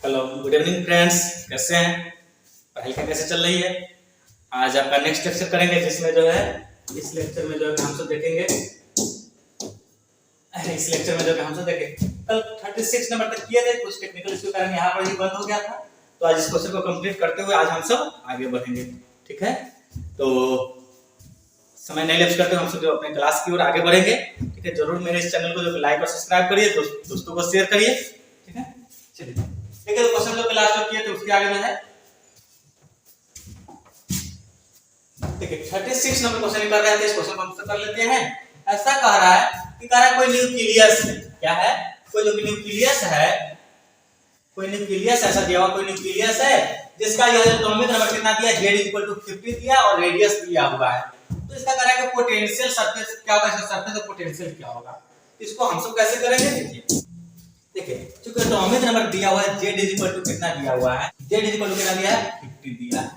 Hello good evening friends, कैसे हैं? पढ़ाई का कैसे चल रही है? आज आपका नेक्स्ट लेक्चर करेंगे जिसमें जो है इस लेक्चर में जो है हम सब देखेंगे इस लेक्चर में जो है हम सब देखेंगे कल 36 नंबर तक किए थे, कुछ टेक्निकल इश्यू के कारण यहाँ पर ही बंद हो गया था। तो आज इस क्वेश्चन को कंप्लीट करते हुए आज हम सब आगे बढ़ेंगे। ठीक है, तो समय नहीं वेस्ट करते हम सब जो अपने क्लास की ओर आगे बढ़ेंगे। ठीक है, जरूर मेरे इस चैनल को जो लाइक और सब्सक्राइब करिए, दोस्तों को शेयर करिए। ठीक है, चलिए ठीक है, तो क्वेश्चन जो क्लास जो किए थे उसके आगे जो है ठीक है 36 नंबर क्वेश्चन कर रहे थे। इस क्वेश्चन को हम कर लेते हैं। ऐसा कह रहा है कि कह रहा है कोई न्यूक्लियस है, क्या है, कोई न्यूक्लियस है, कोई न्यूक्लियस ऐसा दिया हुआ, कोई न्यूक्लियस है जिसका यह एटॉमिक नंबर कितना दिया, Z=50 दिया और रेडियस दिया हुआ है। तो इसका कह रहा है कि पोटेंशियल सरफेस क्या होगा, इसका सरफेस पोटेंशियल क्या होगा। इसको हम सब कैसे करेंगे, देखिए चूंकि एटॉमिक नंबर दिया हुआ है Z= कितना दिया हुआ है, Z= कितना दिया है, 50 दिया है।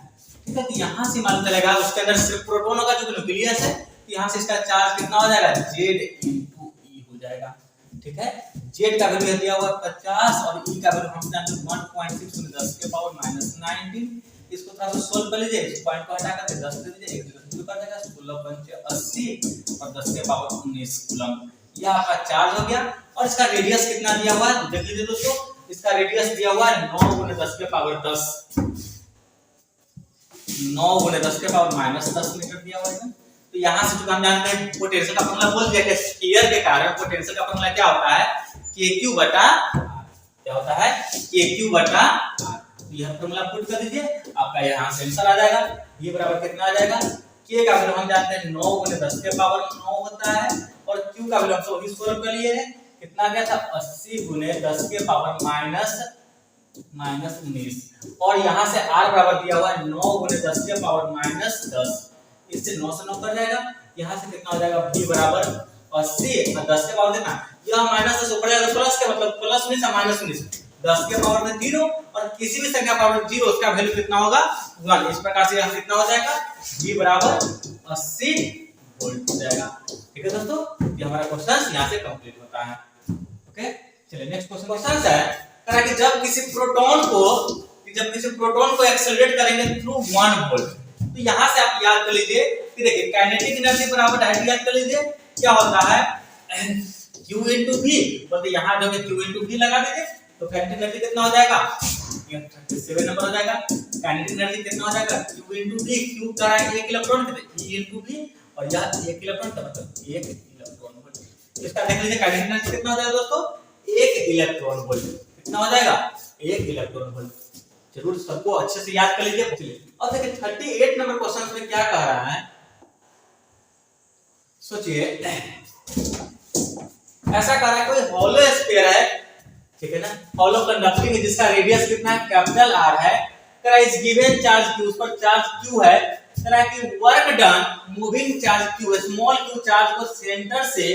ठीक है, तो यहां से मालूम चलेगा उसके अंदर सिर्फ प्रोटॉन होगा जो न्यूक्लियस है, तो यहां से इसका चार्ज कितना हो जाएगा, Z हो जाएगा। ठीक है, Z का वैल्यू दिया हुआ 50 और E का वैल्यू हम जानते हैं 1.6 × 10⁻⁹। इसको थोड़ा सा सोल्व कर लीजिए, इस पॉइंट को हटा करके 10 दे दीजिए, 1 0 कर देगा, 16×5 = 80 और 10⁻19 कूलम। यह आपका चार्ज हो गया। और इसका रेडियस कितना दिया हुआ है, देख लीजिए दोस्तों, इसका रेडियस दिया हुआ है 9×10⁻10 9×10⁻−10 मीटर दिया हुआ है। तो यहां से जो हम जानते हैं पोटेंशियल का फॉर्मूला बोल दिया कि स्फीयर के कारण पोटेंशियल का फॉर्मूला क्या होता है, kq/r। क्या होता है, kq/r। तो यह फॉर्मूला पुट कर दीजिए, आपका यहां से आंसर आ जाएगा। ये बराबर कितना आ जाएगा, k का वैल्यू हम जानते हैं 9×10⁻9 होता है और q का वैल्यू हम सब अभी सोल्व कर लिए हैं, कितना गया था 80×10⁻−19 और यहां से r बराबर दिया हुआ है 9×10⁻−10। इससे 9 से 9 कर जाएगा, यहां से कितना हो जाएगा v बराबर 80 और 10 के पावर देना, यह माइनस से ऊपर जाएगा प्लस के मतलब प्लस में से -19, 10 के पावर में 0 और किसी भी संख्या पावर 0 उसका वैल्यू कितना होगा 1। इस प्रकार से यहां कितना हो जाएगा, v बराबर 80 वोल्ट हो जाएगा। ठीक है दोस्तों, ये हमारा क्वेश्चन यहां से कंप्लीट होता है। ओके, चलिए नेक्स्ट क्वेश्चन है करा कि जब किसी प्रोटॉन को एक्सेलरेट करेंगे थ्रू 1 वोल्ट, तो यहां से आप याद कर लीजिए कि देखिए काइनेटिक एनर्जी बराबर डायरेक्ट याद कर लीजिए क्या होता है, q × v। बोलते यहां जो है q × v लगा दीजिए, तो काइनेटिक एनर्जी कितना हो जाएगा, ये 37 नंबर हो जाएगा। काइनेटिक एनर्जी कितना हो जाएगा, q × v। q का 1 इलेक्ट्रॉन कहते हैं, e × v और यह 1 इलेक्ट्रॉन का मतलब 1 इलेक्ट्रॉन वोल्ट। इसका देख लीजिए काइनेटिक एनर्जी कितना हो जाएगा दोस्तों, 1 इलेक्ट्रॉन वोल्ट। कितना हो जाएगा, 1 इलेक्ट्रॉन वोल्ट। जरूर सबको अच्छे से याद कर लीजिए। चलिए अब देखिए 38 नंबर क्वेश्चन में क्या कह रहा है, सोचिए। ऐसा कह रहा है कोई हॉलो स्फीयर है, ठीक है ना, हॉलो कंडक्टिंग है जिसका रेडियस कितना है, कैपिटल R है। कह रहा है इस गिवन चार्ज q, उस पर चार्ज q है। कह रहा है कि work done moving charge q, small q charge को सेंटर से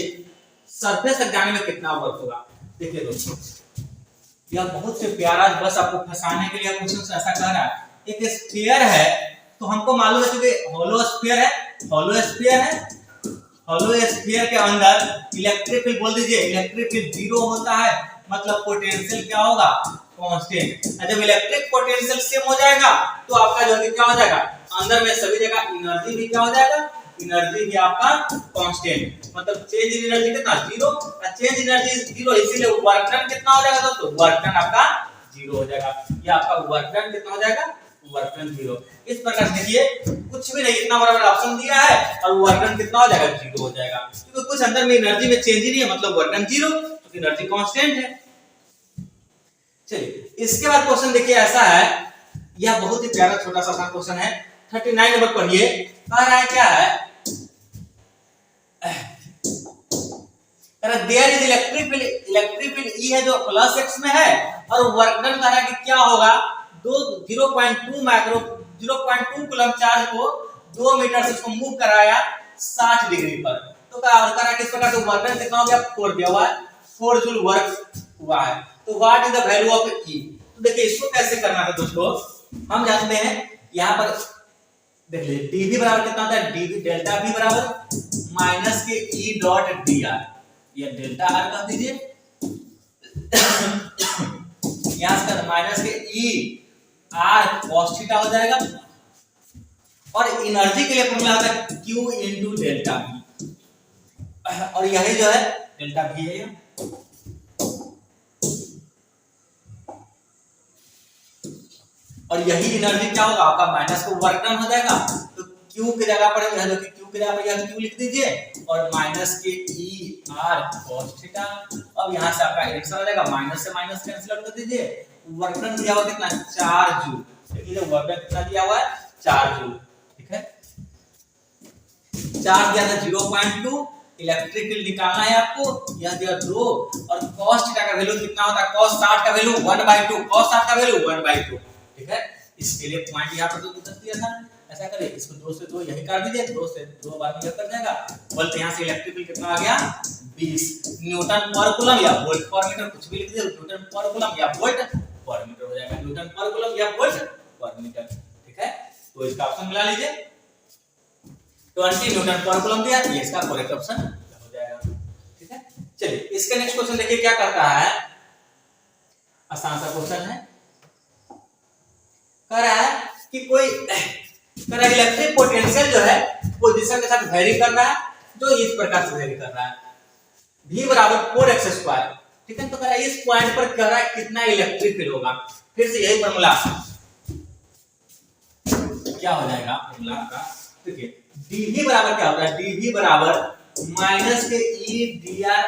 सरफेस तक जाने में कितना वर्क होगा। देखिए दोस्तों, यह बहुत से प्यारा, बस आपको फंसाने के लिए क्वेश्चन ऐसा कह रहा है। एक स्फीयर है तो हमको मालूम है कि हॉलो स्फीयर है, हॉलो स्फीयर है, हॉलो स्फीयर के अंदर इलेक्ट्रिक फील्ड बोल दीजिए, इलेक्ट्रिक फील्ड 0 होता है, मतलब पोटेंशियल क्या होगा, कांस्टेंट। जब इलेक्ट्रिक पोटेंशियल सेम हो जाएगा तो आपका जो है क्या हो जाएगा, अंदर में सभी जगह एनर्जी भी क्या हो जाएगा, एनर्जी भी आपका कांस्टेंट, मतलब चेंज इन एनर्जी कितना 0 और चेंज एनर्जी 0, इसीलिए वर्क डन कितना हो जाएगा दोस्तों, वर्क डन आपका 0 हो जाएगा। ये आपका वर्क डन कितना हो जाएगा, वर्क डन 0। इस प्रकार से देखिए कुछ भी नहीं, इतना बराबर ऑप्शन दिया है और वर्क डन कितना हो जाएगा, 0 हो जाएगा, क्योंकि कुछ अंदर में एनर्जी में चेंज ही नहीं है, मतलब वर्क डन 0, क्योंकि एनर्जी कांस्टेंट है। चलिए इसके बाद क्वेश्चन देखिए ऐसा है, यह बहुत ही प्यारा छोटा सा क्वेश्चन है। 39 नंबर पढ़िए, कह रहा है क्या है, there is electric field E है जो प्लस x में है और वर्क डन कह रहा है कि क्या होगा, 0.2 कूलम चार्ज को 2 मीटर से उसको मूव कराया 60 डिग्री पर। तो क्या और करा किस प्रकार से वर्क डन कितना हो गया, 4 दिया हुआ है, 4 जूल वर्क हुआ है। तो what is the value of E। तो देखिए इसको कैसे करना है दोस्तों, हम जानते हैं यहां पर देख लीजिए dv बराबर कितना होता है, dv डेल्टा v बराबर माइनस के E डॉट dr, ये डेल्टा r कर दीजिए। यहां से माइनस के ई आर कॉस थीटा हो जाएगा। और एनर्जी के लिए फॉर्मूला होता है Q इनटू डेल्टा V, और यही जो है डेल्टा V है। और यही एनर्जी क्या होगा आपका, माइनस को वर्क डन हो जाएगा, तो Q की जगह पर यह जो कि Q की जगह पर यह Q लिख दीजिए और माइनस के ई आर कॉस थीटा। अब यहां से आपका रिएक्शन हो जाएगा, माइनस से माइनस कैंसिल आउट कर दीजिए। वर्क डन दिया हुआ कितना, 4 जूल। देखिए वर्क डन कितना दिया हुआ है, 4 जूल। ठीक है, चार्ज दिया था 0.2, इलेक्ट्रिक फील्ड निकालना है आपको, यह दिया 2, और cos थीटा का वैल्यू कितना होता है, cos 60 का वैल्यू 1/2, cos 60 का वैल्यू 1/2। ठीक है, इसके लिए पॉइंट यहां पर 2 दिया था। ऐसा करिए, इसको 2 से 2 यही काट दीजिए, 2 से 2 बार में कर जाएगा। बोलते यहां से इलेक्ट्रिक फील्ड कितना आ गया, 20 न्यूटन पर कूलम या वोल्ट पर मीटर, कुछ भी लिख दीजिए, न्यूटन पर कूलम या वोल्ट पर मीटर हो जाएगा, न्यूटन पर कूलम या वोल्ट पर मीटर। ठीक है, तो इसका ऑप्शन मिला लीजिए, 20 न्यूटन पर कूलम दिया, ये इसका करेक्ट ऑप्शन हो जाएगा। ठीक है, चलिए इसका नेक्स्ट क्वेश्चन देखिए क्या करता है, आसान सा क्वेश्चन है। कह रहा है कि कोई इलेक्ट्रिक पोटेंशियल जो है पोजीशन के साथ वेरी कर रहा है, जो इस प्रकार से वेरी कर रहा है, V बराबर 4x²। ठीक है, तो कह रहा है इस पॉइंट पर कह रहा है कितना इलेक्ट्रिक फील्ड होगा। फिर से यही फॉर्मूला क्या हो जाएगा, फॉर्मूला का देखिए, dV बराबर क्या होता है, dV बराबर माइनस के E dr,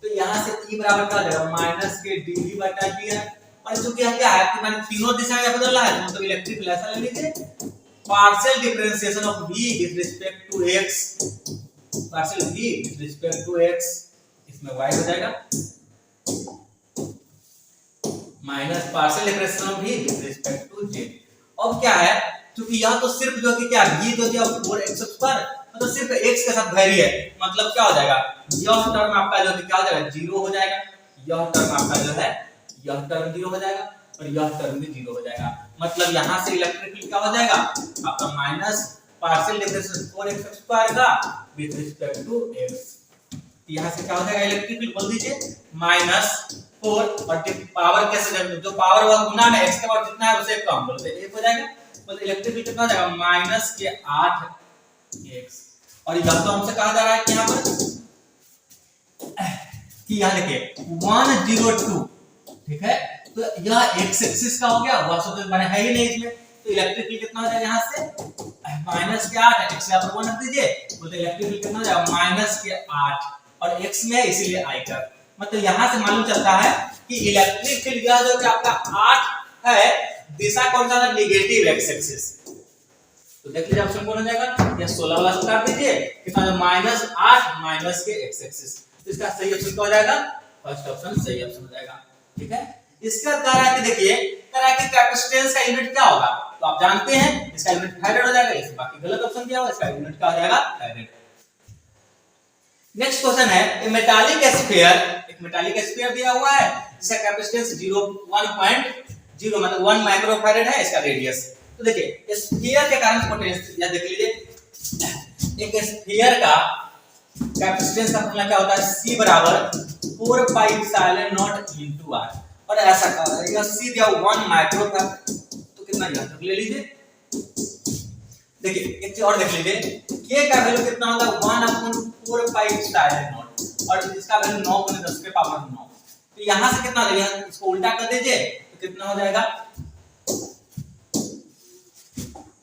तो यहां से E बराबर क्या हो जाएगा, माइनस के dV बटा dr। और चूंकि यह क्या है कि मैंने तीनों दिशा में बदल रहा है, मतलब इलेक्ट्रिक फील्ड ऐसा ले लीजिए, partial differentiation of V with respect to x, partial V with respect to x, इसमें y हो जाएगा, minus partial differentiation of V with respect to z। अब क्या है, क्योंकि यह तो सिर्फ जो कि क्या V तो दिया 4x², मतलब सिर्फ x के साथ वेरी है, मतलब क्या हो जाएगा, यह टर्म आपका जो कि क्या हो जाएगा, 0 हो जाएगा, यह टर्म आपका जो है यह टर्म 0 हो जाएगा और यह टर्म भी 0 हो जाएगा। मतलब यहां से इलेक्ट्रिक फील्ड क्या हो जाएगा आपका, माइनस पार्शियल डिफरेंशिएशन 4x² का विद रिस्पेक्ट टू x। यहां से क्या हो जाएगा इलेक्ट्रिक फील्ड, बोल दीजिए -4, और पावर कैसे, जो पावर वह गुना में x के पावर जितना है उसे कम, बोलते 1 हो जाएगा, मतलब इलेक्ट्रिक फील्ड कितना हो जाएगा, -8x। और यह तो हमसे कहा जा रहा है कि यहां पर कि यहां देखिए 102। ठीक है, तो यह x एक्सिस का हो गया, वह सब तो बने है ही नहीं इसमें, तो इलेक्ट्रिक फील्ड कितना हो जाएगा यहां से -8, x यहां पर 1 रख दीजिए, बोलते इलेक्ट्रिक फील्ड कितना हो जाएगा -8, और x में है इसीलिए i का, मतलब यहां से मालूम चलता है कि इलेक्ट्रिक फील्ड यह जो कि आपका 8 है, दिशा कौन सा है, नेगेटिव x एक्सिस। तो देख लीजिए ऑप्शन कौन हो जाएगा, यह 16 वाला काट दीजिए, कितना है -8 माइनस के x एक्सिस, तो इसका सही ऑप्शन क्या हो जाएगा, फर्स्ट ऑप्शन सही ऑप्शन हो जाएगा। ठीक है, इसका कह रहा है कि देखिए, कह रहा है कि कैपेसिटेंस का यूनिट क्या होगा, तो आप जानते हैं इसका यूनिट फैराड हो जाएगा, इस बाकी गलत ऑप्शन दिया हुआ, इसका यूनिट क्या हो जाएगा, फैराड। नेक्स्ट क्वेश्चन है, ए मेटालिक स्फीयर, एक मेटालिक स्फीयर दिया हुआ है जिसका कैपेसिटेंस 1.0 मतलब 1 माइक्रोफैराड है, इसका रेडियस। तो देखिए स्फीयर के कारण पोटेंशियल या देख लीजिए, एक स्फीयर का कैपेसिटेंस का फॉर्मूला क्या होता है, C बराबर 4πε0 इनटू r, और ऐसा कहा है यह C दिया 1 माइक्रोफैराड, तो कितना यहां तक ले लीजिए। देखिए एक चीज और देख लीजिए, k का वैल्यू कितना होगा 1/4πε0, और इसका वैल्यू 9 × 10⁻⁹, तो यहां से कितना हो जाएगा, इसको उल्टा कर दीजिए तो कितना हो जाएगा,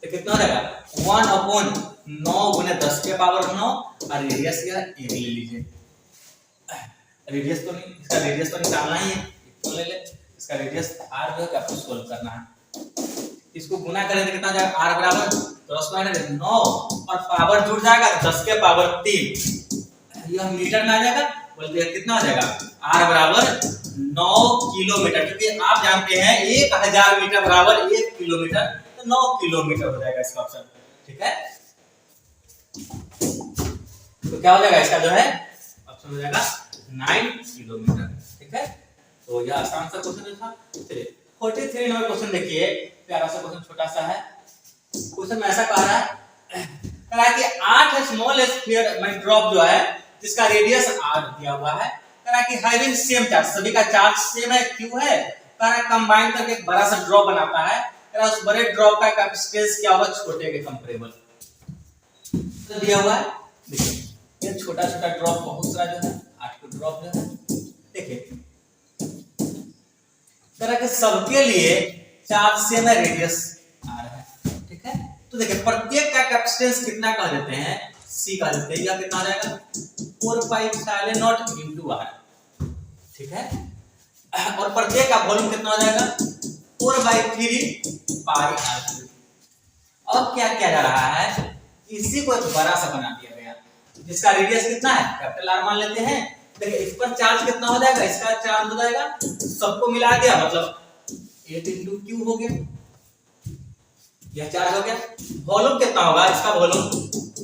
तो कितना हो जाएगा 1/9 × 10⁻⁹, और रेडियस या a ले लीजिए, रेडियस तो नहीं, इसका रेडियस तो निकालना ही है, तो ले ले, इसका रेडियस r जो है आपको सोल्व करना है, इसको गुना करें तो कितना हो जाएगा, r बराबर 10/9 और पावर जुड़ जाएगा 10⁻3, यह मीटर में आ जाएगा, बोलते हैं कितना हो जाएगा, r बराबर 9 किलोमीटर, क्योंकि आप जानते हैं 1000 मीटर बराबर 1 किलोमीटर, तो 9 किलोमीटर हो जाएगा इसका ऑप्शन। ठीक है, तो क्या हो जाएगा इसका जो है ऑप्शन हो जाएगा 9 किलोमीटर। ठीक है, तो यह आसान सा क्वेश्चन था। चलिए 43 नंबर क्वेश्चन देखिए, प्यारा सा क्वेश्चन, छोटा सा है। क्वेश्चन में ऐसा कह रहा है कि 8 स्मॉल स्फीयर में ड्रॉप जो है जिसका रेडियस r दिया हुआ है, कह रहा है कि हैविंग सेम चार्ज, सभी का चार्ज सेम है, क्यू है, कह रहा है कंबाइन करके एक बड़ा सा ड्रॉप बनाता है, कह रहा है उस बड़े ड्रॉप का कैपेसिटेंस क्या होगा, छोटे के कंपेरेबल। तो दिया हुआ है, देखिए ये छोटा छोटा ड्रॉप बहुत सारा जो है 8 को ड्रॉप जो है, देखिए तरह के सबके लिए चार्ज सेम है, रेडियस आर है, ठीक है। तो देखिए प्रत्येक का कैपेसिटेंस कितना कह देते हैं, सी कह देते हैं, या कितना आ जाएगा 4 pi epsilon naught into r, ठीक है। और प्रत्येक का वॉल्यूम कितना हो जाएगा 4/3 पाई आर। अब क्या किया जा रहा है, इसी को एक बड़ा सा बना दिया गया, जिसका रेडियस कितना है, कैपिटल आर मान लेते हैं। देखिए इस पर चार्ज कितना हो जाएगा, इसका चार्ज हो जाएगा, सबको मिला दिया मतलब 8 इंटू क्यू हो गया, यह चार्ज हो गया। वॉल्यूम कितना होगा, इसका वॉल्यूम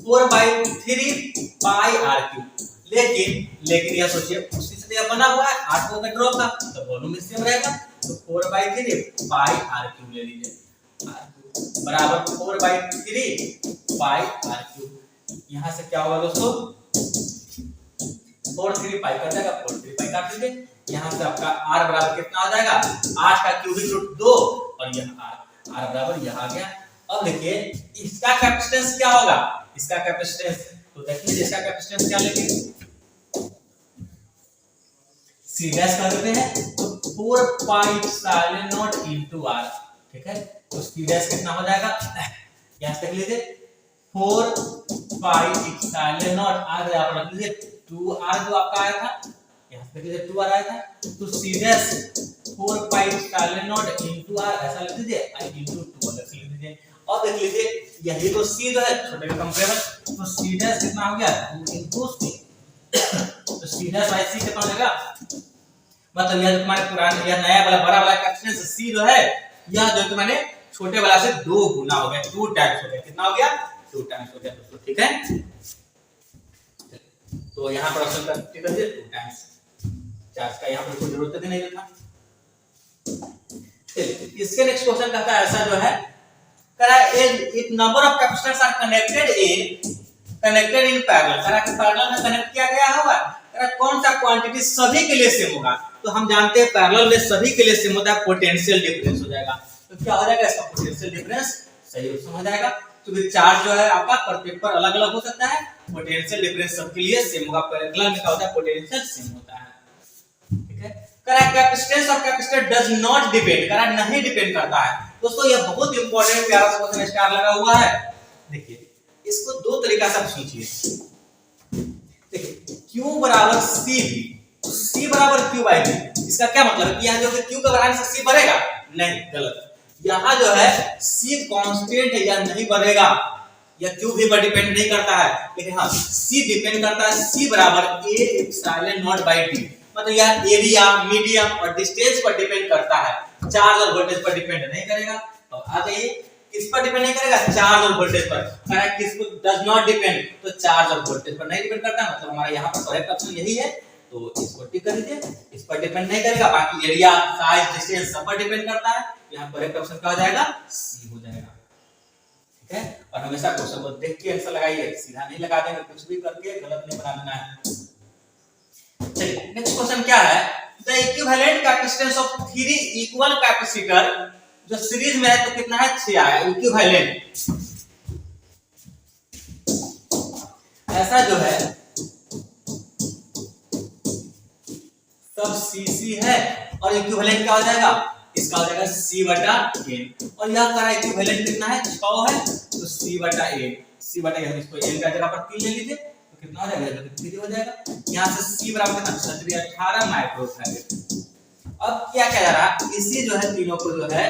4/3 पाई आर क्यू। लेकिन यह सोचिए उसी से यह बना हुआ है, 8 को ड्रॉप का, तो वॉल्यूम भी सेम रहेगा, तो 4/3 पाई आर क्यू ले लीजिए, बराबर 4/3 पाई आर क्यू। यहां से क्या होगा दोस्तों, 4 3 पाई कट जाएगा, 4 3 पाई काट दीजिए, यहां से आपका r बराबर कितना आ जाएगा, 8 का क्यूबिक रूट 2 और यह r बराबर यह आ गया। अब देखिए इसका कैपेसिटेंस क्या होगा, इसका कैपेसिटेंस तो देख लीजिए, इसका कैपेसिटेंस क्या लेंगे, सी डैश कर देते हैं, तो 4 pi epsilon naught into r, ठीक है। तो सी डैश कितना हो जाएगा, यहां से देख लीजिए 4 पाई एप्सिलॉन नॉट r, यहां पर रख लीजिए 2r जो आपका आया था, यहां से देख लीजिए 2r आया था, तो C dash 4 pi epsilon naught into r ऐसा लिख दीजिए, i इनटू 2 अलग से लिख दीजिए। और देख लीजिए यही तो c जो है छोटे का कंपेरेबल, तो c डैश कितना हो गया 2 इनटू c, तो c डैश बाय c कितना हो जाएगा, मतलब यह जो तुम्हारे पुराने यह नया वाला बड़ा वाला कैपेसिटेंस c जो है, यह जो तुम्हारे छोटे वाला से 2 गुना हो गया, 2 टाइम्स हो गया, कितना हो गया 2 टाइम्स हो गया दोस्तों, ठीक है। तो यहां पर ऑप्शन कर दीजिए 2 टाइम्स, चार्ज का यहां पर कोई जरूरत ही नहीं था। चलिए इसके नेक्स्ट क्वेश्चन कहता है ऐसा जो है, कह रहा है एक number of capacitors are connected in parallel, कह रहा है पैरेलल में कनेक्ट किया गया होगा, कह रहा कौन सा क्वांटिटी सभी के लिए सेम होगा, तो हम जानते हैं पैरेलल में सभी के लिए सेम होता है, पोटेंशियल डिफरेंस हो जाएगा, तो क्या हो जाएगा इसका पोटेंशियल डिफरेंस, सही ऑप्शन हो जाएगा, क्योंकि चार्ज जो है आपका प्रत्येक पर अलग अलग हो सकता है, पोटेंशियल डिफरेंस सबके लिए सेम होगा, पैरेलल में क्या होता है पोटेंशियल सेम होता है, ठीक है। कह रहा है capacitance of capacitor does not depend, कह रहा है नहीं डिपेंड करता है दोस्तों, यह बहुत इंपॉर्टेंट प्यारा सा क्वेश्चन स्टार लगा हुआ है। देखिए इसको दो तरीका से आप सोचिए, देखिए Q बराबर CV, तो C बराबर Q बाई V, इसका क्या मतलब है कि यहाँ जो Q का बढ़ाने से C बढ़ेगा, नहीं, गलत, यहाँ जो है C कांस्टेंट है या नहीं बढ़ेगा, या Q भी पर डिपेंड नहीं करता है, लेकिन हाँ C डिपेंड करता है, C बराबर A epsilon not by T, मतलब यह एरिया, मीडियम और डिस्टेंस पर डिपेंड करता है, चार्ज और वोल्टेज पर डिपेंड नहीं करेगा। तो आ जाइए किस पर डिपेंड नहीं करेगा, चार्ज और वोल्टेज पर, करेक्ट, किसको डज नॉट डिपेंड, तो चार्ज और वोल्टेज पर नहीं डिपेंड करता, मतलब हमारा यहाँ पर करेक्ट ऑप्शन यही है, तो इसको टिक कर दीजिए, इस पर डिपेंड नहीं करेगा, बाकी एरिया, साइज, डिस्टेंस सब पर डिपेंड करता है, यहाँ करेक्ट ऑप्शन क्या हो जाएगा, सी हो जाएगा, ठीक है। और हमेशा क्वेश्चन को देख के आंसर लगाइए, सीधा नहीं लगा देंगे, कुछ भी करके गलत नहीं बना देना है। चलिए नेक्स्ट क्वेश्चन क्या है, the equivalent capacitance of 3 equal capacitor, जो सीरीज में है तो कितना है 6 आया, इक्विवेलेंट, ऐसा जो है सब सीसी है, और इक्विवेलेंट क्या हो जाएगा, इसका हो जाएगा C बटा n, और यह करा इक्विवेलेंट कितना है 6 है, तो C बटा n, C बटा n, इसको n का जगह पर 3 ले लीजिए, तो कितना हो जाएगा, तो 3 हो जाएगा, यहां से C बराबर कितना 18 माइक्रोफैराड। अब क्या किया जा रहा है, इसी जो है तीनों को जो है,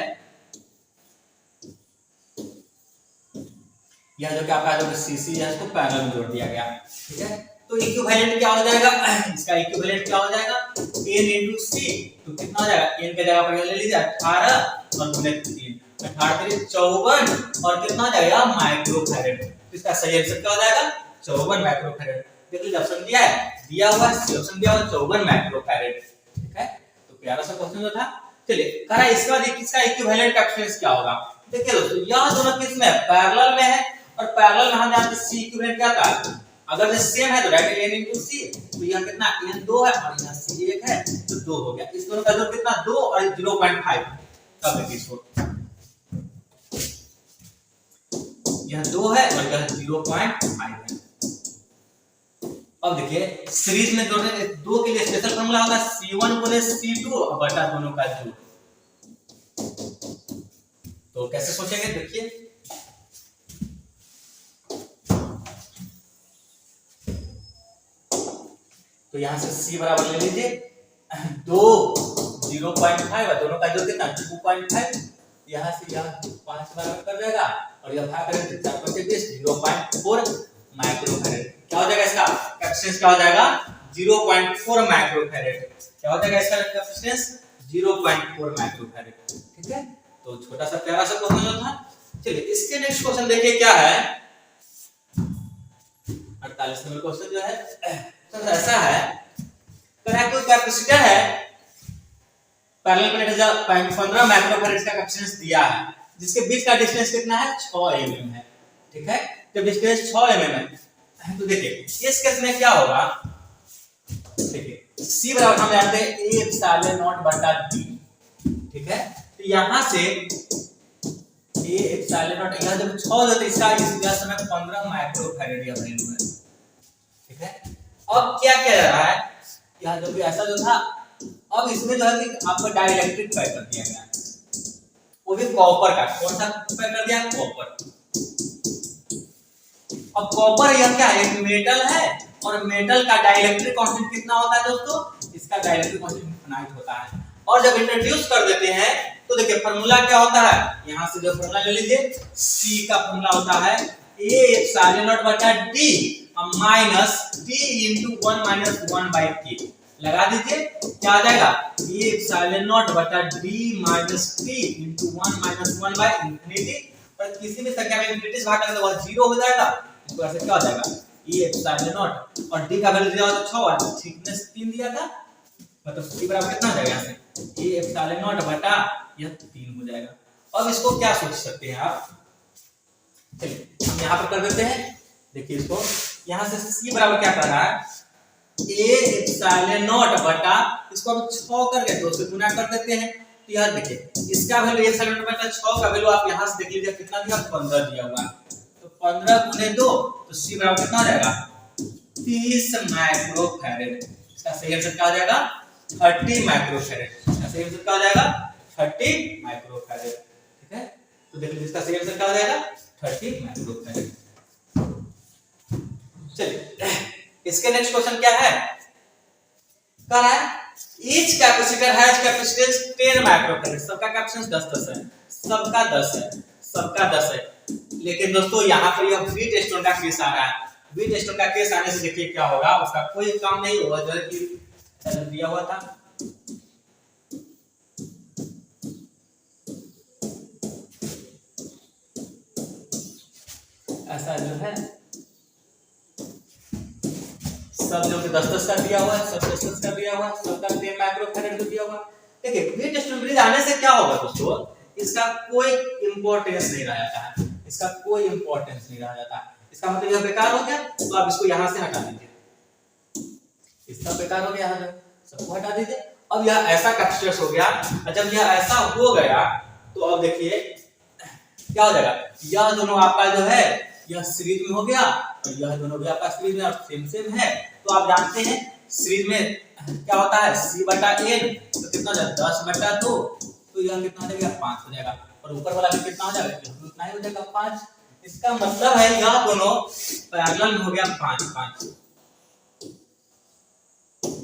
यह जो क्या आपका जो सीसी है इसको पैरेलल में जोड़ दिया गया, ठीक है। तो इक्विवेलेंट क्या हो जाएगा, इसका इक्विवेलेंट क्या हो जाएगा n into c, तो कितना हो जाएगा, n के जगह पर ले लीजिए 18 और गुणे 3, 18 54 और कितना हो जाएगा माइक्रोफैराड, तो इसका सही आंसर क्या हो जाएगा 54 माइक्रोफैराड। देख लीजिए ऑप्शन दिया है, दिया हुआ है, सी ऑप्शन दिया हुआ 54 माइक्रोफैराड, ठीक है। तो प्यारा सा क्वेश्चन जो था। चलिए करा इसके बाद इसका इक्विवेलेंट कैपेसिटेंस क्या होगा, देखिए दोस्तों यह दोनों किस में है, पैरेलल में है, और पैरेलल में हम जानते हैं C इक्विवेलेंट क्या था अगर ये सेम है तो राइट n into c, तो यह कितना n 2 है और यह c 1 है तो 2 हो गया। इस दोनों का जोड़ कितना 2 और 0.5, अब देखिए इसको, यह 2 है और यह 0.5 है। अब देखिए सीरीज में जोड़ने दो के लिए स्पेशल फॉर्मूला होगा C1 गुने C2 बटा दोनों का जोड़। तो कैसे सोचेंगे देखिए, तो यहां से C बराबर ले लीजिए 2 0.5 है, दोनों का जोड़ कितना 2.5, यहां से यह 5 बराबर कर देगा और यह भाग करेंगे 4 5 20 0.4 माइक्रोफैरेड। क्या हो जाएगा इसका कैपेसिटेंस, क्या हो जाएगा 0.4 माइक्रोफैरेड। क्या हो जाएगा इसका कैपेसिटेंस 0.4 माइक्रोफैरेड। ठीक है, तो छोटा सा प्यारा सा क्वेश्चन जो था। चलिए इसके नेक्स्ट क्वेश्चन देखिए क्या है, 48 नंबर क्वेश्चन जो है तो ऐसा है, करें कोई कैपेसिटर है पैरेलल प्लेट है 15 माइक्रोफैरेड का कैपेसिटेंस दिया है, जिसके बीच का डिस्टेंस कितना है 6 mm है। ठीक है, जब डिस्टेंस 6 mm है तो देखिए इस केस में क्या होगा, देखिए C बराबर हम जानते हैं A एप्सिलॉन नॉट बटा D। ठीक है, तो यहां से A एप्सिलॉन नॉट यहां जब 6 होता है इसका इस समय 15 माइक्रोफैरेड या वैल्यू है। ठीक है, अब क्या किया जा रहा है, यहां जो भी ऐसा जो था, अब इसमें जो है कि आपको डाइइलेक्ट्रिक पैक कर दिया गया, वो भी कॉपर का। कौन सा पैक कर दिया, कॉपर। अब कॉपर यह क्या है, एक मेटल है और मेटल का डाइइलेक्ट्रिक कांस्टेंट कितना होता है दोस्तों, इसका डाइइलेक्ट्रिक कांस्टेंट इनफिनाइट होता है। और जब इंट्रोड्यूस कर देते हैं तो देखिए फार्मूला क्या होता है, यहां से जो फार्मूला ले लीजिए, C का फार्मूला होता है A एप्सिलॉन नॉट बटा D minus T into 1 minus 1 by K। लगा दीजिए, क्या आ जाएगा A एप्सिलॉन नॉट बटा D minus T into 1 minus 1 by infinity, पर किसी भी संख्या में इंफिनिटी से भाग करेंगे तो वह 0 हो जाएगा, तो ऐसे क्या हो जाएगा A एप्सिलॉन नॉट और D का वैल्यू दिया हुआ था 6 और थिकनेस 3 दिया था, मतलब C बराबर कितना हो जाएगा यहाँ से A एप्सिलॉन नॉट बटा यह 3 हो जाएगा। अब इसको क्या सोच सकते हैं आप, चलिए हम यहाँ पर कर देते हैं। देखिए इसको यहाँ से C बराबर क्या कर रहा है A एप्सिलॉन नॉट बटा, इसको हम 6 करके 2 से गुना कर देते हैं, तो यार देखिए इसका वैल्यू एप्सिलॉन नॉट बटा 6 का वैल्यू आप यहाँ से देख लीजिए कितना दिया 15 दिया हुआ है, तो 15 गुने 2 तो C बराबर कितना हो जाएगा 30 माइक्रोफैरेड। इसका सही आंसर क्या हो जाएगा 30 माइक्रोफैरेड। इसका सही आंसर क्या हो जाएगा 30 माइक्रोफैरेड। ठीक है, तो देख लीजिए इसका सही आंसर क्या हो जाएगा 30 माइक्रोफैरेड। चलिए इसके नेक्स्ट क्वेश्चन क्या है, कह रहा है each capacitor has capacitance 10 microfarad. सबका कैपेसिटेंस 10 है, सबका 10 है, सबका 10 है। लेकिन दोस्तों यहाँ पर यह बीट स्टोन का केस आ रहा है। बीट स्टोन का केस आने से देखिए क्या होगा, उसका कोई काम नहीं होगा, जो कि दिया हुआ था ऐसा जो है सब जो 10-10 का दिया हुआ है, सब 10-10 का दिया हुआ है, सबका 10 माइक्रोफैरेड जो दिया हुआ है। देखिए बीट स्टोन ब्रिज आने से क्या होगा दोस्तों, इसका कोई इंपॉर्टेंस नहीं रह जाता है, इसका कोई इंपॉर्टेंस नहीं रह जाता है। इसका मतलब यह बेकार हो गया, तो आप इसको यहां से हटा दीजिए, इसका बेकार हो गया, यहां सबको हटा दीजिए। अब यह ऐसा कैपेसिटर हो गया, और जब यह ऐसा हो गया तो अब देखिए क्या हो जाएगा, यह दोनों आपका जो है यह सीरीज में हो गया और यह दोनों भी आपका सीरीज में और सेम सेम है। तो आप जानते हैं सीरीज में क्या होता है C बटा n, तो कितना हो जाएगा 10 बटा 2, तो यह कितना हो जाएगा 5 हो जाएगा, और ऊपर वाला भी कितना हो जाएगा उतना ही हो जाएगा 5। इसका मतलब है यह दोनों पैरेलल में हो गया 5 5,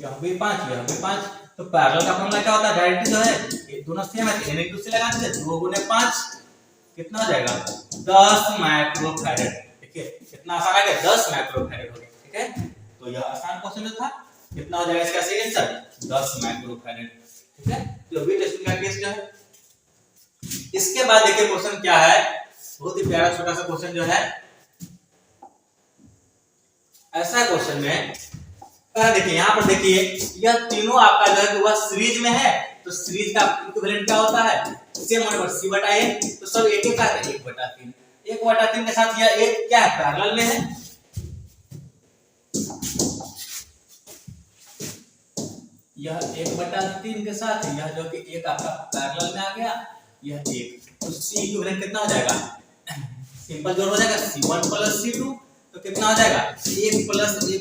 यह भी 5 यह भी 5। तो पैरेलल का फॉर्मूला क्या होता है, डायरेक्टली जो है ये दोनों सेम है, n into से लगा दीजिए, 2 गुने 5 कितना हो जाएगा 10 माइक्रोफैरेड। देखिए कितना आसान है, 10 माइक्रोफैरेड हो गया। ठीक है, तो यह आसान क्वेश्चन था, कितना हो जाएगा इसका सही आंसर 10 माइक्रोफैरेड। ठीक है, तो बीट स्टोन का केस जो है। इसके बाद देखिए क्वेश्चन क्या है, बहुत ही प्यारा छोटा सा क्वेश्चन जो है, ऐसा क्वेश्चन में देखिए यहाँ पर देखिए यह तीनों आपका जो है वह सीरीज में है, तो सीरीज का इक्विवेलेंट क्या होता है सेम नंबर C बटा n, तो सब एक एक का है 1/3। 1/3 के साथ यह एक क्या है पैरेलल में है, यह 1/3 के साथ यह जो कि एक आपका पैरेलल में आ गया, यह एक, तो C इक्विवेलेंट कितना हो जाएगा, सिंपल जोड़ हो जाएगा C1 + C2, तो कितना हो जाएगा 1 +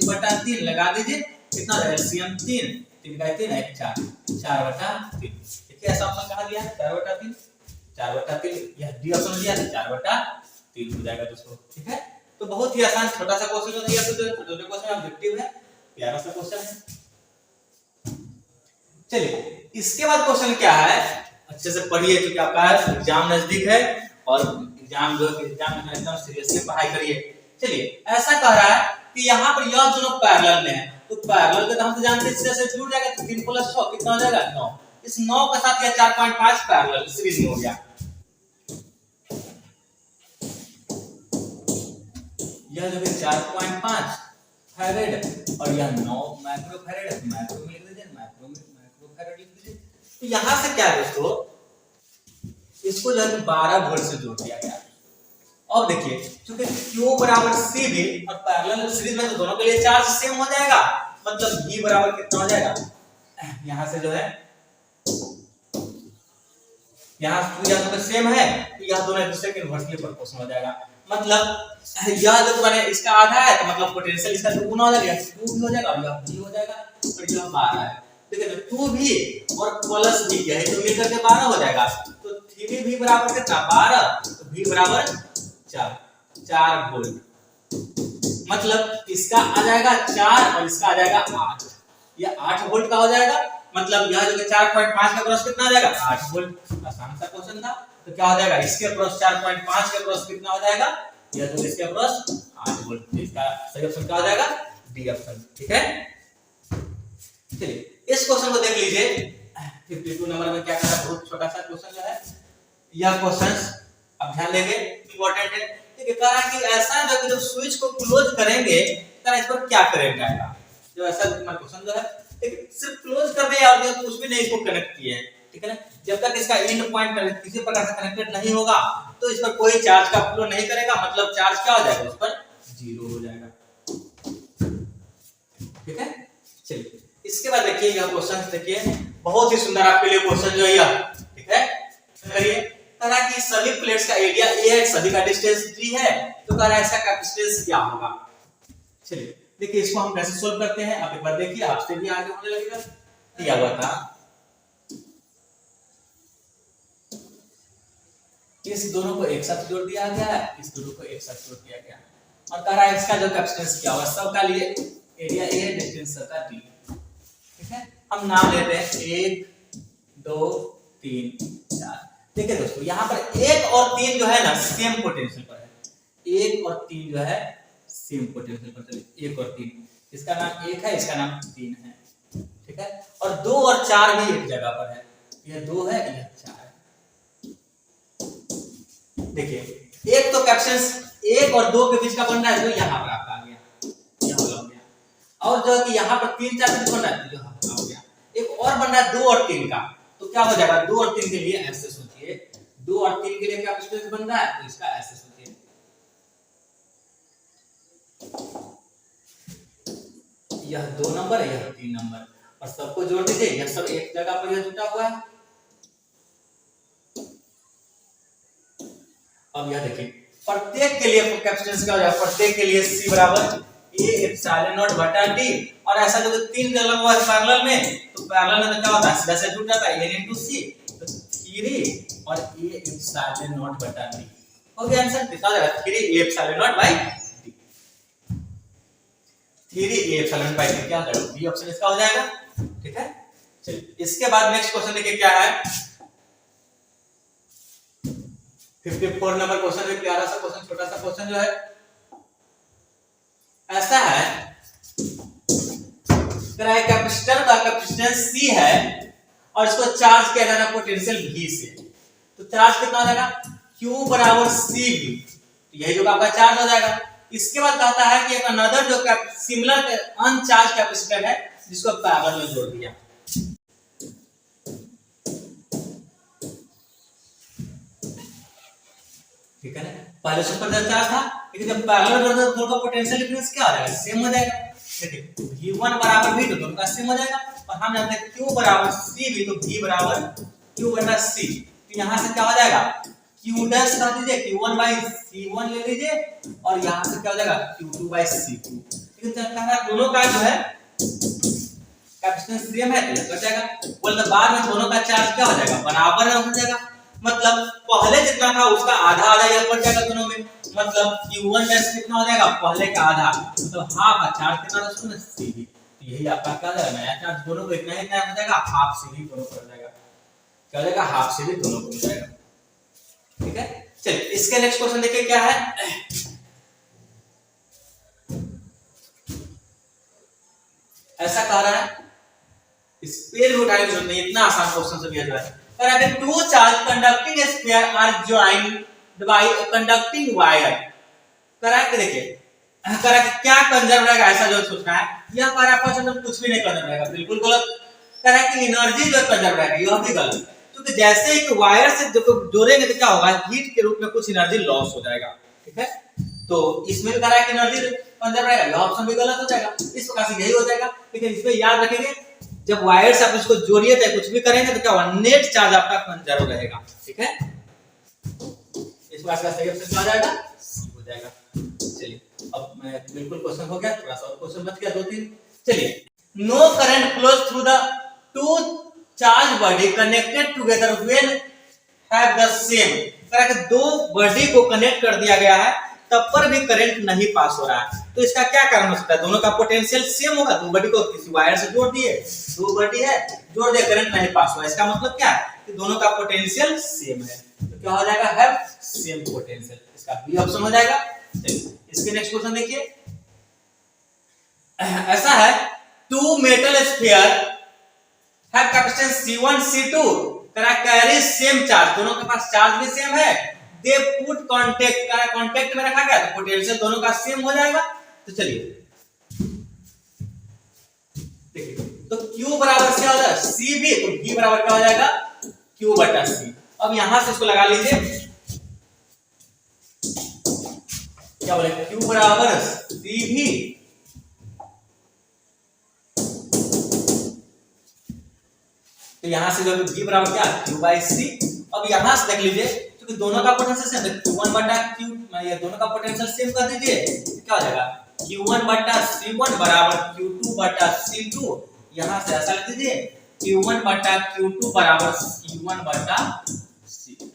1/3 लगा दीजिए, कितना हो जाएगा LCM 3, 3 का 3 1 4, 4/3। देखिए ऐसा ऑप्शन कहा दिया है 4/3, 4/3, यह डी ऑप्शन दिया है 4/3 हो जाएगा दोस्तों। ठीक है, तो बहुत ही आसान छोटा सा क्वेश्चन हो गया, तो छोटे क्वेश्चन ऑब्जेक्टिव है, प्यारा सा क्वेश्चन है। चलिए इसके बाद क्वेश्चन क्या है, अच्छे से पढ़िए क्योंकि आपका एग्जाम नजदीक है और एग्जाम जो एग्जाम में एकदम सीरियसली पढ़ाई करिए। चलिए ऐसा कह रहा है कि यहाँ पर यह दोनों पैरेलल में है, तो पैरेलल का हम तो जानते हैं इससे जुड़ जाएगा, तो 3 + 6 कितना हो जाएगा 9, इस 9 के साथ यह 4.5 पैरेलल सीरीज में हो गया। यह जो है 4.5 फैरेड और यह 9 माइक्रोफैरेड है, माइक्रो में लिख दीजिए, माइक्रोफैरेड लिख दीजिए। तो यहां से क्या है दोस्तों, इसको जो है 12 वोल्ट से जोड़ दिया गया। अब देखिए क्योंकि Q = C भी और पैरेलल सीरीज में तो दोनों के लिए चार्ज सेम हो जाएगा, मतलब V बराबर कितना हो जाएगा, यहां से जो है यहाँ यह तो सेम है, तो यह दोनों एक दूसरे के इनवर्सली प्रोपोर्शनल हो जाएगा, मतलब यह जो मैंने इसका आधा है तो मतलब पोटेंशियल इसका दुगुना हो जाएगा, 2 भी हो जाएगा और यह भी हो जाएगा, और यह 12 है। ठीक है, तो 2 भी और प्लस भी यही तो मिलकर के 12 हो जाएगा, तो 3V बराबर कितना 12, तो V बराबर 4 वोल्ट, मतलब इसका आ जाएगा 4 और इसका आ जाएगा 8, यह 8 वोल्ट का हो जाएगा, मतलब यह जो 4.5 का क्रॉस कितना आ जाएगा 8 वोल्ट। आसान सा क्वेश्चन था, तो क्या हो जाएगा इसके क्रॉस 4.5 के क्रॉस कितना हो जाएगा, यह जो इसके क्रॉस 8 वोल्ट, इसका सही ऑप्शन क्या हो जाएगा डी ऑप्शन। ठीक है, चलिए इस क्वेश्चन को देख लीजिए, 52 नंबर में क्या करा, बहुत छोटा सा क्वेश्चन जो है, यह क्वेश्चंस अब ध्यान देंगे इंपॉर्टेंट है। ठीक है, कहा कि ऐसा जब स्विच को क्लोज करेंगे तो इस पर क्या करंट आएगा, जो ऐसा क्वेश्चन जो है सिर्फ क्लोज कर दिया और कुछ भी नहीं इसको कनेक्ट किए, ठीक है ना, जब तक इसका एंड पॉइंट किसी प्रकार से कनेक्टेड नहीं होगा तो इस पर कोई चार्ज का फ्लो नहीं करेगा, मतलब चार्ज क्या हो जाएगा उस पर 0 हो जाएगा। ठीक है, चलिए इसके बाद देखिए यह क्वेश्चन देखिए बहुत ही सुंदर आपके लिए क्वेश्चन जो है यह, ठीक है, करिए कहा कि सभी प्लेट्स का एरिया A है, सभी का डिस्टेंस D है, तो कह रहा है इसका कैपेसिटेंस क्या होगा। चलिए देखिए इसको हम कैसे सोल्व करते हैं, आप एक बार देखिए, आपसे भी आगे होने लगेगा। दिया हुआ था इस दोनों को एक साथ जोड़ दिया गया है, इस दोनों को एक साथ जोड़ दिया गया और कह रहा है इसका जो कैपेसिटेंस क्या होगा, सबका लिए एरिया A है, डिस्टेंस सबका D। ठीक है, हम नाम लेते हैं 1 2 3 4। देखिए दोस्तों यहाँ पर 1 और 3 जो है ना सेम पोटेंशियल पर है, 1 और 3 जो है सेम पोटेंशियल पर, चलिए 1 और 3, इसका नाम 1 है, इसका नाम 3 है। ठीक है, और 2 और 4 भी एक जगह पर है, यह 2 है, यह 4 है। देखिए एक तो कैपेसिटेंस 1 और 2 के बीच का बन रहा है, जो यहाँ पर आपका आ गया, यह हो गया, और जो कि यहाँ पर 3 4 के बीच बन रहा है, जो यहाँ पर हो गया। एक और बन रहा है 2 और 3 का, तो क्या हो जाएगा 2 और 3 के लिए ऐसे सोचिए, 2 और 3 के लिए कैपेसिटेंस बन रहा है, तो इसका ऐसे सोचिए, यह 2 नंबर है, यह 3 नंबर, और सबको जोड़ दीजिए, यह सब एक जगह पर यह जुटा हुआ है। अब यह देखिए प्रत्येक के लिए कैपेसिटेंस क्या हो जाएगा, प्रत्येक के लिए C बराबर A एप्सिलॉन नॉट बटा D, और ऐसा जो 3 लगा हुआ है पैरेलल में, तो पैरेलल में तो क्या होता है सीधा से जुड़ जाता है N into C, तो 3 और A एप्सिलॉन नॉट बटा D हो गया आंसर, कितना हो जाएगा 3 A epsilon naught by D, 3 A epsilon by D क्या हो जाएगा, B ऑप्शन इसका हो जाएगा। ठीक है, चलिए इसके बाद नेक्स्ट क्वेश्चन देखिए क्या है, 54 नंबर क्वेश्चन है, प्यारा सा क्वेश्चन, छोटा सा क्वेश्चन जो है ऐसा है, कैपेसिटर का कैपेसिटेंस C है और इसको चार्ज किया जा रहा है पोटेंशियल V से, तो चार्ज कितना हो जाएगा Q बराबर CV, यही जो आपका चार्ज हो जाएगा। इसके बाद कहता है कि एक अनदर जो सिमिलर अनचार्ज कैपेसिटर है जिसको पैरेलल में जोड़ दिया। ठीक है ना, पहले सुपर चार्ज था, लेकिन जब पैरेलल जोड़ दो दोनों का पोटेंशियल डिफरेंस क्या हो जाएगा, सेम हो जाएगा। देखिए V1 बराबर V तो दोनों का सेम हो जाएगा, और हम जानते हैं Q बराबर CV तो V बराबर Q बटा C। तो यहाँ से क्या हो जाएगा, Q डैश कर दीजिए, Q1 by C1 ले लीजिए, और यहाँ से क्या हो जाएगा Q2 by C2। लेकिन दोनों का जो है कैपेसिटेंस सेम है तो कट जाएगा, बोलते बाद में दोनों का चार्ज क्या हो जाएगा, बराबर हो जाएगा। मतलब पहले जितना था उसका आधा आधा ये बढ़ जाएगा दोनों में, मतलब Q1 डैश कितना हो जाएगा, पहले का आधा, मतलब हाफ का चार्ज कितना था उसमें CV। तो यही आपका क्या हो जाएगा, नया चार्ज दोनों को इतना ही नया हो जाएगा, हाफ CV दोनों को हो जाएगा, क्या हो जाएगा, हाफ CV दोनों को हो जाएगा। ठीक है, चलिए इसके नेक्स्ट क्वेश्चन देखिए क्या है। ऐसा कह रहा है, इस पेज में उठाने की जरूरत नहीं, इतना आसान क्वेश्चन से दिया जा रहा है। पर अगर two charge conducting sphere are joined by a conducting wire, करा के देखिए, करा के क्या कंजर्व रहेगा, ऐसा जो सोचना है। यह हमारा क्वेश्चन में कुछ भी नहीं कंजर्व रहेगा, बिल्कुल गलत। करा कि एनर्जी जो कंजर्व रहेगा, यह भी गलत, क्योंकि जैसे ही वायर से जोड़ेंगे तो क्या होगा, हीट के रूप में कुछ एनर्जी लॉस हो जाएगा। ठीक है, तो इसमें करा कि एनर्जी कंजर्व रहेगा, यह ऑप्शन भी गलत हो जाएगा। इस प्रकार से यही हो जाएगा, लेकिन इसमें याद रखेंगे जब वायर से आप इसको जोड़िए तो कुछ भी करेंगे तो क्या होगा, नेट चार्ज आपका कंजर्व रहेगा। ठीक है, इस बात का सही आंसर क्या हो जाएगा, सी हो जाएगा। चलिए अब मैं बिल्कुल क्वेश्चन हो गया, थोड़ा सा और क्वेश्चन बच गया, 2-3। चलिए, no current flows through the two charge body connected together when have the same, करा के दो बॉडी को कनेक्ट कर दिया गया है तब पर भी करंट नहीं पास हो रहा है। तो इसका क्या कारण हो सकता है, दोनों का पोटेंशियल सेम होगा, दो बॉडी को किसी वायर से जोड़ दिए, दो बॉडी है जोड़ दिए, करंट नहीं पास हुआ, इसका मतलब क्या है कि दोनों का पोटेंशियल सेम है, तो क्या हो जाएगा, हैव सेम पोटेंशियल, इसका बी ऑप्शन हो जाएगा। चलिए इसके नेक्स्ट क्वेश्चन देखिए, ऐसा है two metal sphere have capacitance C1 C2 करा कैरी सेम चार्ज, दोनों के पास चार्ज भी सेम है, दे पुट कांटेक्ट, करा कांटेक्ट में रखा गया तो पोटेंशियल दोनों का सेम हो जाएगा। तो चलिए देखिए, तो Q बराबर क्या हो जाएगा, C भी, तो V बराबर क्या हो जाएगा, Q बटा C। अब यहां से इसको लगा लीजिए, क्या बोले, Q बराबर C भी, तो यहां से जो V बराबर क्या, Q by C। अब यहां से देख लीजिए, क्योंकि दोनों का पोटेंशियल सेम है, Q1 बटा Q, ये दोनों का पोटेंशियल सेम कर दीजिए, क्या हो जाएगा, Q1 बटा C1 बराबर Q2 बटा C2। यहां से ऐसा लिख दीजिए, Q1 बटा Q2 बराबर C1 बटा C2।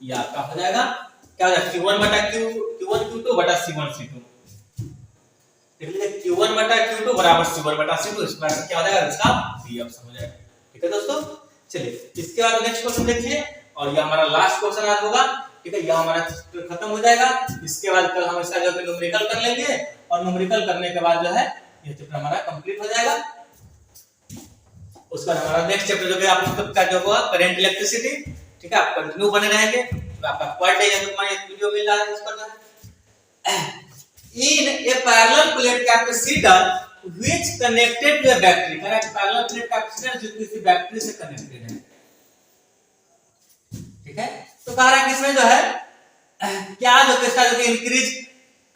ये आपका हो जाएगा, क्या हो जाएगा, Q1 बटा Q1 Q2 बटा C1 C2। देख लीजिए, Q1 बटा Q2 बराबर C1 बटा C2, इस बार क्या हो जाएगा, इसका बी ऑप्शन हो जाएगा। ठीक है दोस्तों, चलिए इसके बाद नेक्स्ट क्वेश्चन देखिए, और ये हमारा लास्ट क्वेश्चन आज होगा। ठीक है, यह हमारा चैप्टर खत्म हो जाएगा। इसके बाद कल हम इसका जो है न्यूमेरिकल कर लेंगे, और न्यूमेरिकल करने के बाद जो है ये चैप्टर हमारा कंप्लीट हो जाएगा। उसका हमारा नेक्स्ट चैप्टर जो है आप लोग का जो होगा करंट इलेक्ट्रिसिटी। ठीक है, आप कंटिन्यू बने रहेंगे, तो आपका पर डे जो हमारा एक वीडियो मिल रहा है इस पर जो है in a parallel plate capacitor which connected to a battery, correct, parallel plate capacitor जो किसी बैटरी से कनेक्टेड है। ठीक है, तो कह रहा है कि इसमें जो है क्या जो किसका जो इंक्रीज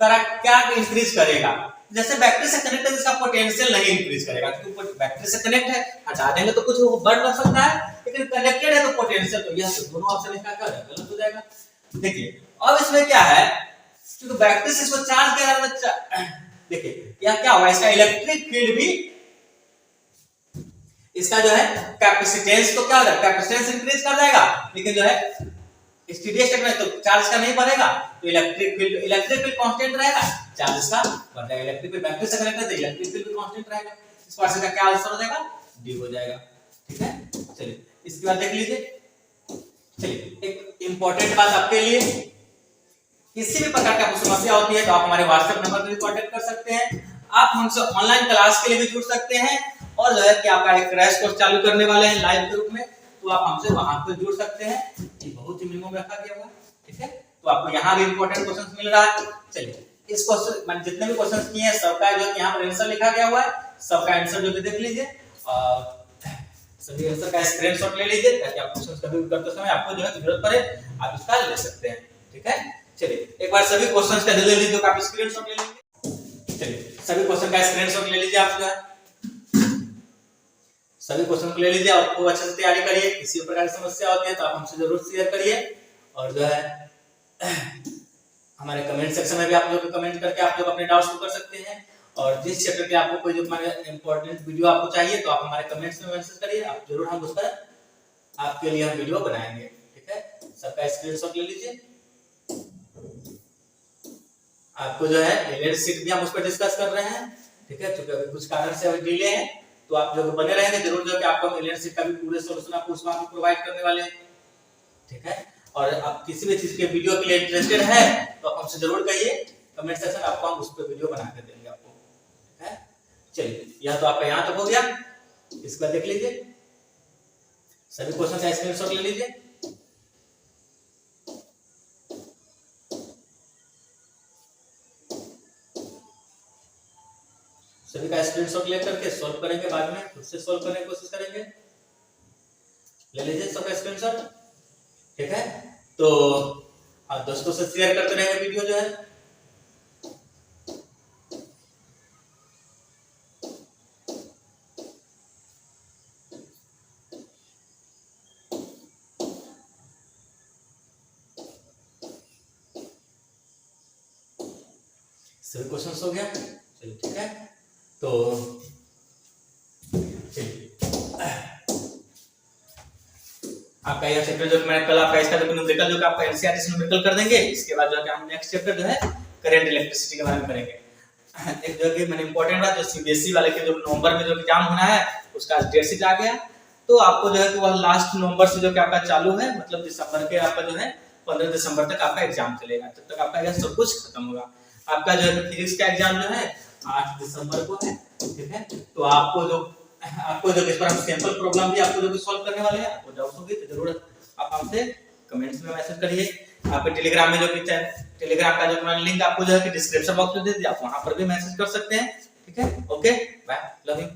करा, क्या इंक्रीज करेगा, जैसे बैटरी से कनेक्ट है इसका पोटेंशियल नहीं इंक्रीज करेगा, क्योंकि बैटरी से कनेक्ट है, हटा देंगे तो कुछ बढ़ ना सकता है, लेकिन कनेक्टेड है तो पोटेंशियल, तो यह दोनों ऑप्शन इसका क्या गलत हो जाएगा। देखिए अब इसमें क्या है, क्योंकि बैटरी से इसको चार्ज किया जाता है, देखिए यह क्या होगा, इसका इलेक्ट्रिक फील्ड भी, इसका जो है कैपेसिटेंस तो क्या हो जाएगा, कैपेसिटेंस इंक्रीज कर जाएगा, लेकिन जो है स्टेडी स्टेट में तो चार्ज का नहीं बढ़ेगा, तो इलेक्ट्रिक फील्ड कांस्टेंट रहेगा, चार्ज का बढ़ जाएगा। इलेक्ट्रिक फील्ड बैटरी से कनेक्ट है तो इलेक्ट्रिक फील्ड भी कांस्टेंट रहेगा, इस पार्ट का क्या आंसर हो जाएगा, डी हो जाएगा। ठीक है, चलिए इसके बाद देख लीजिए। चलिए एक इंपॉर्टेंट बात आपके लिए, किसी भी प्रकार की आपको समस्या होती है तो आप हमारे व्हाट्सएप नंबर पर भी कांटेक्ट कर सकते हैं, आप हमसे ऑनलाइन क्लास के लिए भी जुड़ सकते हैं, और जो है कि आपका एक क्रैश कोर्स चालू करने वाले हैं लाइव ग्रुप में, तो आप हमसे वहां पर जुड़ सकते हैं, ये बहुत ही मिनिमम रखा गया हुआ है। ठीक है, तो आपको यहाँ भी इंपॉर्टेंट क्वेश्चंस मिल रहा है। चलिए इस क्वेश्चन मैंने जितने भी क्वेश्चंस किए हैं सबका जो यहाँ पर आंसर लिखा गया हुआ है, सबका आंसर जो भी देख लीजिए, और सभी आंसर का स्क्रीनशॉट ले लीजिए, ताकि आप क्वेश्चंस कभी करते समय आपको जो है जरूरत पड़े आप इसका ले सकते हैं। ठीक है, चलिए एक बार सभी क्वेश्चंस का ले लीजिए, तो आप स्क्रीनशॉट ले लीजिए। चलिए सभी क्वेश्चन का स्क्रीनशॉट ले लीजिए आप जो है, सभी क्वेश्चन को ले लीजिए और खूब अच्छे से तैयारी करिए। किसी प्रकार की समस्या होती है तो आप हमसे जरूर शेयर करिए और जो है हमारे कमेंट सेक्शन में भी आप लोग कमेंट करके आप लोग अपने डाउट्स को कर सकते हैं। और जिस चैप्टर के आपको कोई जो हमारे इंपॉर्टेंट वीडियो आपको चाहिए तो आप हमारे कमेंट्स में मैसेज करिए, आप जरूर हम उस पर आपके लिए हम वीडियो बनाएंगे। ठीक है, सबका स्क्रीनशॉट ले लीजिए। आपको जो है एलियन सीट भी हम उस पर डिस्कस कर रहे हैं। ठीक है, क्योंकि अभी कुछ कारण से अभी डिले है तो आप जो बने रहेंगे जरूर जो कि आपको हम एलियन सीट का भी पूरे सॉल्यूशन आपको उसमें आपको प्रोवाइड करने वाले हैं। ठीक है, और आप किसी भी चीज के वीडियो के लिए इंटरेस्टेड है तो आप हमसे जरूर कहिए, कमेंट सेक्शन आपको हम उस पर वीडियो बना के देंगे आपको। ठीक है, चलिए यह तो आपका यहाँ तक हो गया, इसका देख लीजिए, सभी क्वेश्चन का स्क्रीनशॉट ले लीजिए। सभी का स्क्रीनशॉट लेकर के सॉल्व करेंगे, बाद में खुद से सॉल्व करने की कोशिश करेंगे। ले लीजिए सबका स्क्रीनशॉट। ठीक है, तो आप दोस्तों से शेयर करते रहेंगे वीडियो जो है। सभी क्वेश्चंस हो गया, चलिए ठीक है, तो आपका यह चैप्टर जो मैंने कल आपका इसका जो न्यूमेरिकल जो आपका एनसीईआरटी से न्यूमेरिकल कर देंगे। इसके बाद जो है हम नेक्स्ट चैप्टर जो है करंट इलेक्ट्रिसिटी के बारे में करेंगे। एक जो कि मैंने इंपॉर्टेंट बात जो सीबीएसई वाले के जो नवंबर में जो एग्जाम होना है उसका डेट शीट आ गया, तो आपको जो है कि वह लास्ट नवंबर से जो कि आपका चालू है, मतलब दिसंबर के आपका जो है 15 दिसंबर तक आपका एग्जाम चलेगा, तब तक आपका यह सब कुछ खत्म होगा। आपका जो है फिजिक्स का एग्जाम जो है 8 दिसंबर को है। ठीक है, तो आपको जो इस पर हम सैंपल प्रॉब्लम भी आपको जो सॉल्व करने वाले हैं, आपको डाउट होगी तो जरूर आप हमसे कमेंट्स में मैसेज करिए। आप टेलीग्राम में जो कि टेलीग्राम का जो हमारा लिंक आपको जो है कि डिस्क्रिप्शन बॉक्स में दे दिया, आप वहां पर भी मैसेज कर सकते हैं। ठीक है, ओके बाय, लव यू।